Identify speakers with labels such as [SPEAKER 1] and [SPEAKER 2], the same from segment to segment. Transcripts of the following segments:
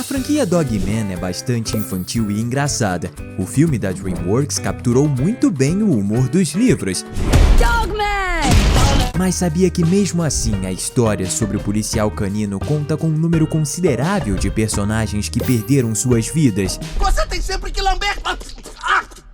[SPEAKER 1] franquia Dogman é bastante infantil e engraçada. O filme da DreamWorks capturou muito bem o humor dos livros.
[SPEAKER 2] Dogman!
[SPEAKER 1] Mas sabia que mesmo assim a história sobre o policial canino conta com um número considerável de personagens que perderam suas vidas?
[SPEAKER 3] Você tem sempre que lamber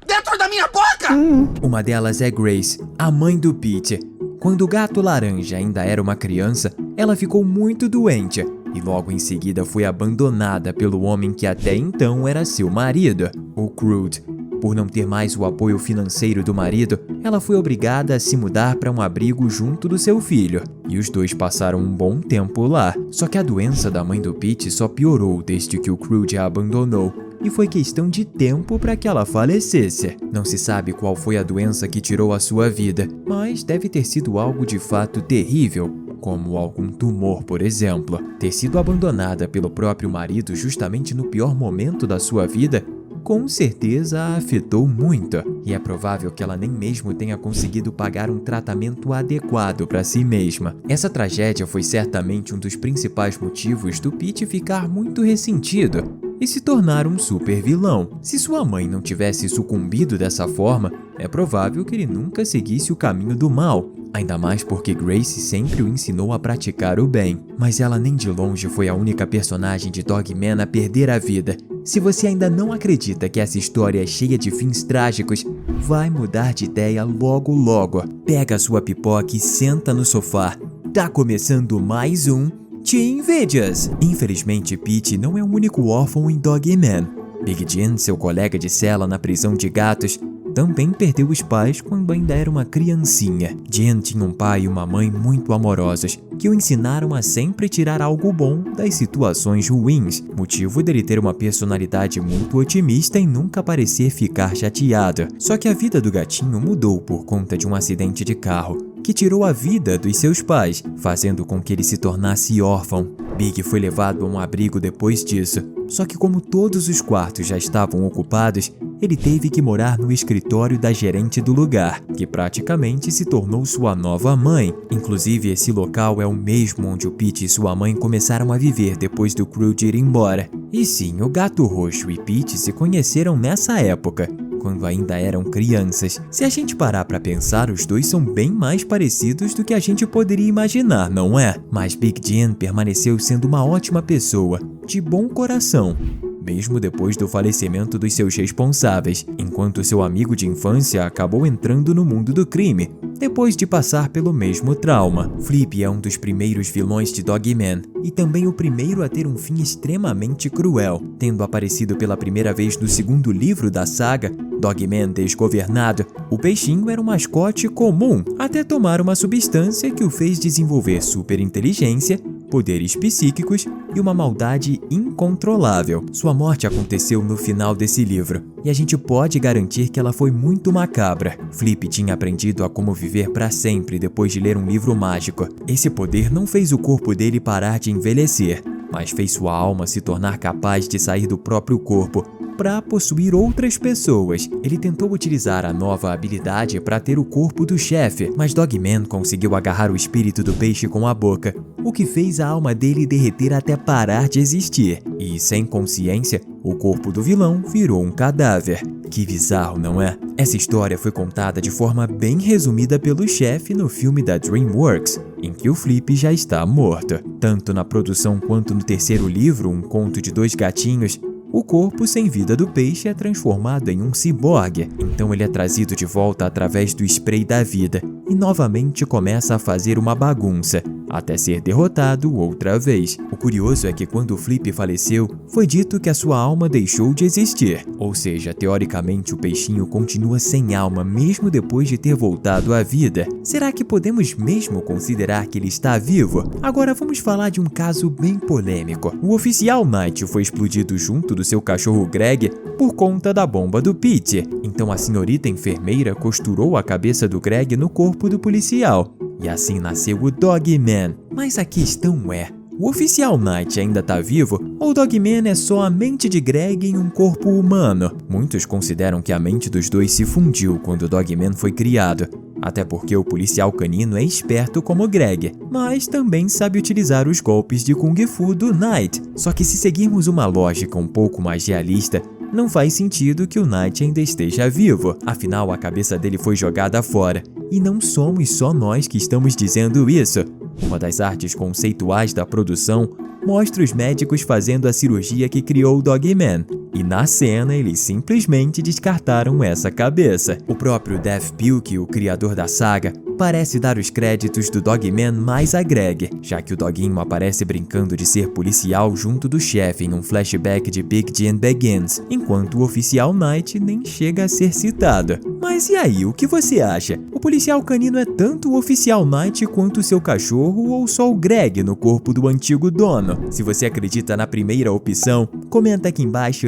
[SPEAKER 3] dentro da minha boca!
[SPEAKER 1] Uma delas é Grace, a mãe do Pete. Quando o gato laranja ainda era uma criança, ela ficou muito doente e logo em seguida foi abandonada pelo homem que até então era seu marido, o Crude. Por não ter mais o apoio financeiro do marido, ela foi obrigada a se mudar para um abrigo junto do seu filho, e os dois passaram um bom tempo lá. Só que a doença da mãe do Pete só piorou desde que o Crude a abandonou, e foi questão de tempo para que ela falecesse. Não se sabe qual foi a doença que tirou a sua vida, mas deve ter sido algo de fato terrível, como algum tumor, por exemplo. Ter sido abandonada pelo próprio marido justamente no pior momento da sua vida, com certeza a afetou muito, e é provável que ela nem mesmo tenha conseguido pagar um tratamento adequado para si mesma. Essa tragédia foi certamente um dos principais motivos do Pete ficar muito ressentido e se tornar um super vilão. Se sua mãe não tivesse sucumbido dessa forma, é provável que ele nunca seguisse o caminho do mal, ainda mais porque Grace sempre o ensinou a praticar o bem. Mas ela nem de longe foi a única personagem de Dogman a perder a vida. Se você ainda não acredita que essa história é cheia de fins trágicos, vai mudar de ideia logo logo. Pega a sua pipoca e senta no sofá. Tá começando mais um Teen Videos. Infelizmente, Pete não é o único órfão em Dogman. Big Jim, seu colega de cela na prisão de gatos, também perdeu os pais quando ainda era uma criancinha. Jim tinha um pai e uma mãe muito amorosos, que o ensinaram a sempre tirar algo bom das situações ruins, motivo dele ter uma personalidade muito otimista e nunca parecer ficar chateado. Só que a vida do gatinho mudou por conta de um acidente de carro, que tirou a vida dos seus pais, fazendo com que ele se tornasse órfão. Big foi levado a um abrigo depois disso, só que como todos os quartos já estavam ocupados, ele teve que morar no escritório da gerente do lugar, que praticamente se tornou sua nova mãe. Inclusive, esse local é o mesmo onde o Pete e sua mãe começaram a viver depois do Crude ir embora. E sim, o Gato Roxo e Pete se conheceram nessa época, quando ainda eram crianças. Se a gente parar pra pensar, os dois são bem mais parecidos do que a gente poderia imaginar, não é? Mas Big Jim permaneceu sendo uma ótima pessoa, de bom coração, mesmo depois do falecimento dos seus responsáveis, enquanto seu amigo de infância acabou entrando no mundo do crime, depois de passar pelo mesmo trauma. Flip é um dos primeiros vilões de Dogman, e também o primeiro a ter um fim extremamente cruel, tendo aparecido pela primeira vez no segundo livro da saga, Dogman Desgovernado. O peixinho era um mascote comum, até tomar uma substância que o fez desenvolver superinteligência, poderes psíquicos e uma maldade incontrolável. Sua morte aconteceu no final desse livro, e a gente pode garantir que ela foi muito macabra. Flip tinha aprendido a como viver para sempre depois de ler um livro mágico. Esse poder não fez o corpo dele parar de envelhecer, mas fez sua alma se tornar capaz de sair do próprio corpo para possuir outras pessoas. Ele tentou utilizar a nova habilidade para ter o corpo do chefe, mas Dogman conseguiu agarrar o espírito do peixe com a boca, o que fez a alma dele derreter até parar de existir. E, sem consciência, o corpo do vilão virou um cadáver. Que bizarro, não é? Essa história foi contada de forma bem resumida pelo chefe no filme da DreamWorks, em que o Flip já está morto. Tanto na produção quanto no terceiro livro, Um Conto de Dois Gatinhos, o corpo sem vida do peixe é transformado em um ciborgue, então ele é trazido de volta através do spray da vida e novamente começa a fazer uma bagunça, até ser derrotado outra vez. O curioso é que quando o Flip faleceu, foi dito que a sua alma deixou de existir, ou seja, teoricamente o peixinho continua sem alma mesmo depois de ter voltado à vida. Será que podemos mesmo considerar que ele está vivo? Agora vamos falar de um caso bem polêmico. O oficial Knight foi explodido junto do seu cachorro Greg por conta da bomba do Pete. Então a senhorita enfermeira costurou a cabeça do Greg no corpo do policial. E assim nasceu o Dogman. Mas a questão é, O oficial Knight ainda tá vivo ou o Dogman é só a mente de Greg em um corpo humano? Muitos consideram que a mente dos dois se fundiu quando o Dogman foi criado. Até porque o policial canino é esperto como Greg, mas também sabe utilizar os golpes de Kung Fu do Knight. Só que se seguirmos uma lógica um pouco mais realista, não faz sentido que o Knight ainda esteja vivo, afinal a cabeça dele foi jogada fora. E não somos só nós que estamos dizendo isso. Uma das artes conceituais da produção mostra os médicos fazendo a cirurgia que criou o Dogman. E na cena, eles simplesmente descartaram essa cabeça. O próprio Dav Pilkey, o criador da saga, parece dar os créditos do Dogman mais a Greg, já que o doguinho aparece brincando de ser policial junto do chefe em um flashback de Big Jim Begins, enquanto o oficial Knight nem chega a ser citado. Mas e aí, o que você acha? O policial canino é tanto o oficial Knight quanto seu cachorro ou só o Greg no corpo do antigo dono? Se você acredita na primeira opção, comenta aqui embaixo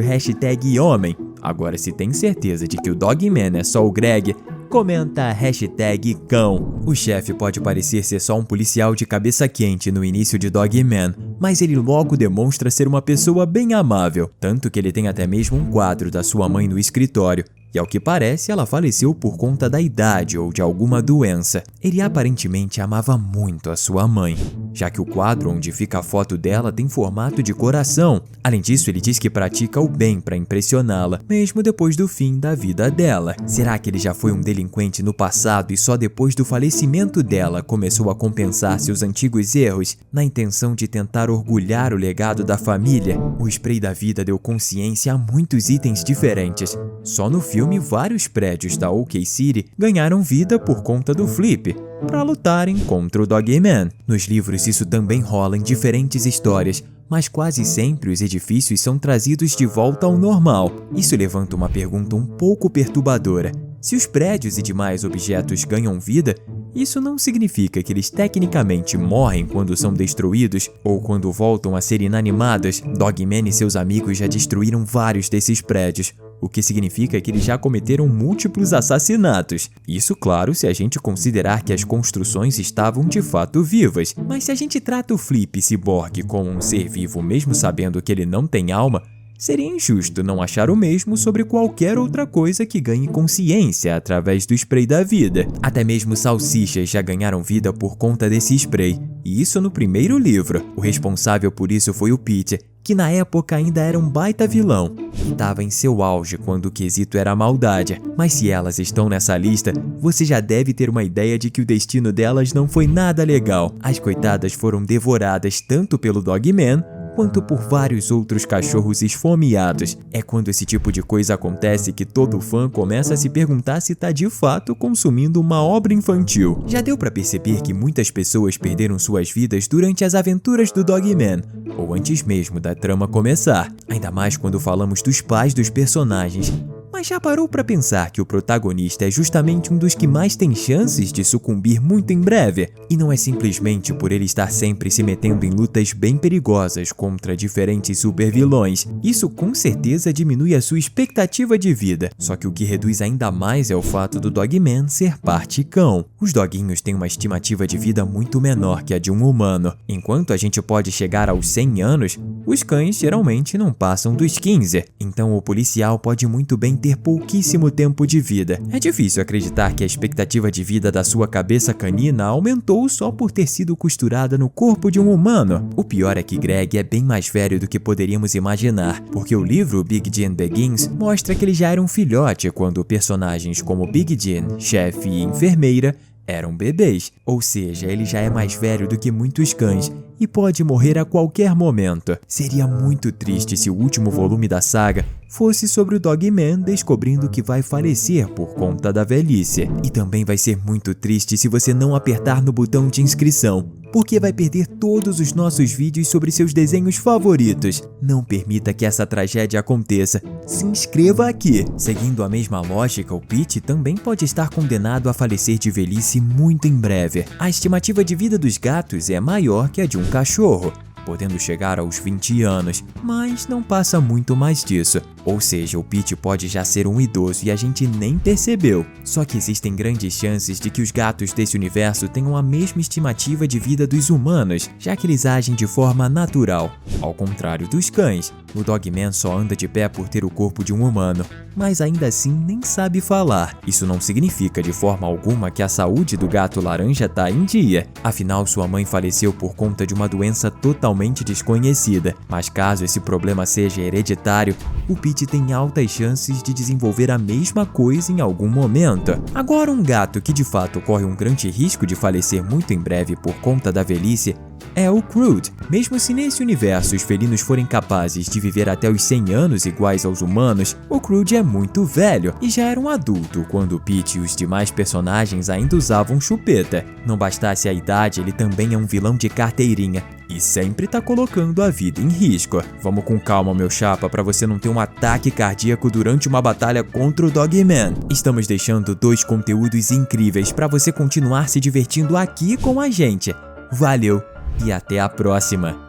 [SPEAKER 1] #homem. Agora, se tem certeza de que o Dogman é só o Greg, comenta #cão. O chefe pode parecer ser só um policial de cabeça quente no início de Dogman, mas ele logo demonstra ser uma pessoa bem amável, tanto que ele tem até mesmo um quadro da sua mãe no escritório. E ao que parece, ela faleceu por conta da idade ou de alguma doença. Ele aparentemente amava muito a sua mãe, já que o quadro onde fica a foto dela tem formato de coração. Além disso, ele diz que pratica o bem para impressioná-la, mesmo depois do fim da vida dela. Será que ele já foi um delinquente no passado e só depois do falecimento dela começou a compensar seus antigos erros, na intenção de tentar orgulhar o legado da família? O spray da vida deu consciência a muitos itens diferentes. Só no filme, vários prédios da OK City ganharam vida por conta do Flip, para lutarem contra o Dogman. Nos livros isso também rola em diferentes histórias, mas quase sempre os edifícios são trazidos de volta ao normal. Isso levanta uma pergunta um pouco perturbadora. Se os prédios e demais objetos ganham vida, isso não significa que eles tecnicamente morrem quando são destruídos ou quando voltam a ser inanimados. Dogman e seus amigos já destruíram vários desses prédios, o que significa que eles já cometeram múltiplos assassinatos. Isso, claro, se a gente considerar que as construções estavam de fato vivas. Mas se a gente trata o Flip Cyborg como um ser vivo mesmo sabendo que ele não tem alma, seria injusto não achar o mesmo sobre qualquer outra coisa que ganhe consciência através do spray da vida. Até mesmo salsichas já ganharam vida por conta desse spray, e isso no primeiro livro. O responsável por isso foi o Pete, que na época ainda era um baita vilão e estava em seu auge quando o quesito era a maldade. Mas se elas estão nessa lista, você já deve ter uma ideia de que o destino delas não foi nada legal. As coitadas foram devoradas tanto pelo Dogman quanto por vários outros cachorros esfomeados. É quando esse tipo de coisa acontece que todo fã começa a se perguntar se tá de fato consumindo uma obra infantil. Já deu pra perceber que muitas pessoas perderam suas vidas durante as aventuras do Dogman, ou antes mesmo da trama começar, ainda mais quando falamos dos pais dos personagens. Mas já parou pra pensar que o protagonista é justamente um dos que mais tem chances de sucumbir muito em breve? E não é simplesmente por ele estar sempre se metendo em lutas bem perigosas contra diferentes supervilões. Isso com certeza diminui a sua expectativa de vida. Só que o que reduz ainda mais é o fato do Dogman ser parte cão. Os doguinhos têm uma estimativa de vida muito menor que a de um humano. Enquanto a gente pode chegar aos 100 anos, os cães geralmente não passam dos 15. Então o policial pode muito bem ter pouquíssimo tempo de vida. É difícil acreditar que a expectativa de vida da sua cabeça canina aumentou só por ter sido costurada no corpo de um humano. O pior é que Greg é bem mais velho do que poderíamos imaginar, porque o livro Big Jim Begins mostra que ele já era um filhote quando personagens como Big Jim, chefe e enfermeira eram bebês, ou seja, ele já é mais velho do que muitos cães e pode morrer a qualquer momento. Seria muito triste se o último volume da saga fosse sobre o Dogman descobrindo que vai falecer por conta da velhice. E também vai ser muito triste se você não apertar no botão de inscrição, porque vai perder todos os nossos vídeos sobre seus desenhos favoritos. Não permita que essa tragédia aconteça. Se inscreva aqui. Seguindo a mesma lógica, o Pete também pode estar condenado a falecer de velhice muito em breve. A estimativa de vida dos gatos é maior que a de um cachorro. podendo chegar aos 20 anos, mas não passa muito mais disso. Ou seja, o Pete pode já ser um idoso e a gente nem percebeu. Só que existem grandes chances de que os gatos desse universo tenham a mesma estimativa de vida dos humanos, já que eles agem de forma natural. Ao contrário dos cães, o Dogman só anda de pé por ter o corpo de um humano, mas ainda assim nem sabe falar. Isso não significa de forma alguma que a saúde do gato laranja tá em dia. Afinal, sua mãe faleceu por conta de uma doença totalmente desconhecida. Mas caso esse problema seja hereditário, o Pete tem altas chances de desenvolver a mesma coisa em algum momento. Agora, um gato que de fato corre um grande risco de falecer muito em breve por conta da velhice é o Crude. Mesmo se nesse universo os felinos forem capazes de viver até os 100 anos iguais aos humanos, o Crude é muito velho e já era um adulto quando o Pete e os demais personagens ainda usavam chupeta. Não bastasse a idade, ele também é um vilão de carteirinha e sempre tá colocando a vida em risco. Vamos com calma, meu chapa, pra você não ter um ataque cardíaco durante uma batalha contra o Dogman. Estamos deixando 2 conteúdos incríveis pra você continuar se divertindo aqui com a gente. Valeu! E até a próxima!